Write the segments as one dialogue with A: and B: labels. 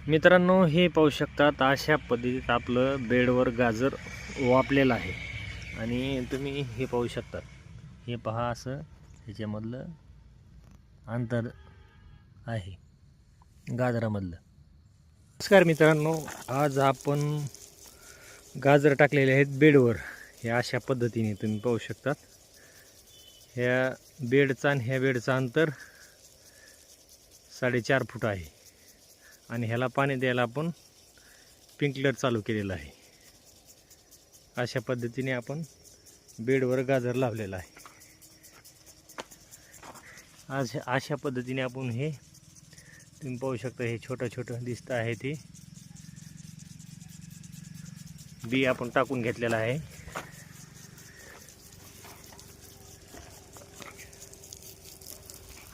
A: मित्रांनो, हे पाहू शकतात अशा पद्धतीत आपलं बेडवर गाजर वापलेलं आहे. आणि तुम्ही हे पाहू शकता, हे पहा असं ह्याच्यामधलं अंतर आहे गाजरामधलं. नमस्कार मित्रांनो, आज आपण गाजर टाकलेले आहेत बेडवर. हे अशा पद्धतीने तुम्ही पाहू शकतात. ह्या बेडचा आणि ह्या बेडचं अंतर 4.5 फूट आहे. आणि ह्याला पाणी द्यायला आपण स्प्रिंकलर चालू केलेलं आहे. अशा पद्धतीने आपण बेडवर गाजर लावलेला आहे. आज अशा पद्धतीने आपण हे तुम्ही पाहू शकता, हे छोटं छोटं दिसतं आहे ते बी आपण टाकून घेतलेलं आहे.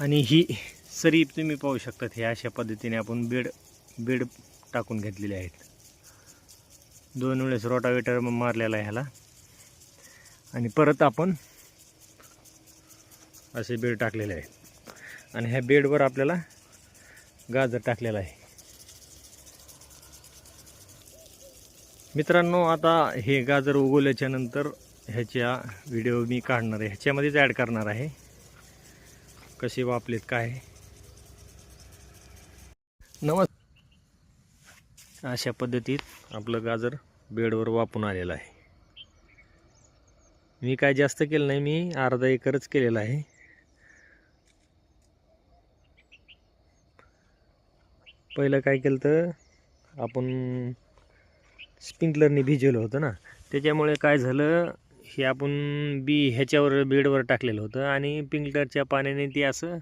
A: आणि ही सरी तुम्ही पाहू शकता, हे अशा पद्धतीने आपण बेड टाकून घेतलेले आहेत. 2 वेळेस रोटावेटर मारलेला आहे ह्याला. आणि परत आपण असे बेड टाकलेले आहेत. आणि ह्या बेडवर आपल्याला गाजर टाकलेला आहे. मित्रांनो, आता हे गाजर उगवल्याच्या नंतर ह्याच्या व्हिडिओ मी काढणार आहे, ह्याच्यामध्येच ॲड करणार आहे कसे वापलेत काय. अशा पद्धतीत आपलं गाजर बेडवर वापून आलेलं आहे. मी काय जास्त केलं नाही, मी अर्धा एकरच केलेला आहे. पहिलं काय केलं तर आपण स्प्रिंकलरने भिजवलं होतं ना, त्याच्यामुळे काय झालं, हे आपण बी ह्याच्यावर बेडवर टाकलेलं होतं आणि स्प्रिंकलरच्या पाण्याने ते असं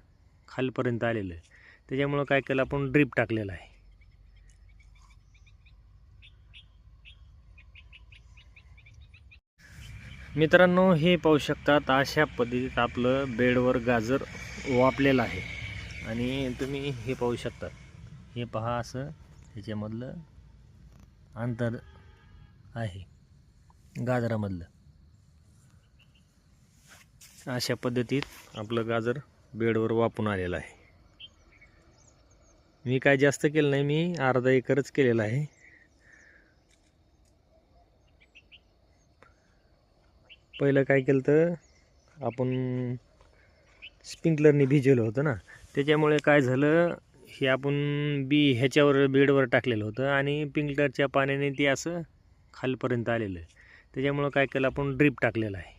A: खालपर्यंत आलेलं आहे. त्याच्यामुळं काय केलं, आपण ड्रीप टाकलेलं आहे. मित्रांनो, हे पाहू शकतात अशा पद्धतीत आपलं बेडवर गाजर वापलेलं आहे. आणि तुम्ही हे पाहू शकता, हे पहा असं ह्याच्यामधलं अंतर आहे गाजरामधलं. अशा पद्धतीत आपलं गाजर बेडवर वापून आलेलं आहे. मी काय जास्त केलं नाही, मी अर्धा एकरच केलेला आहे. पहिलं काय केलं तर आपण स्प्रिंकलरने भिजवलं होतं ना, त्याच्यामुळे काय झालं, हे आपण बी ह्याच्यावर बेडवर टाकलेलं होतं आणि स्प्रिंकलरच्या पाण्याने ते असं खालपर्यंत आलेलं आहे. त्याच्यामुळं काय केलं, आपण ड्रीप टाकलेलं आहे.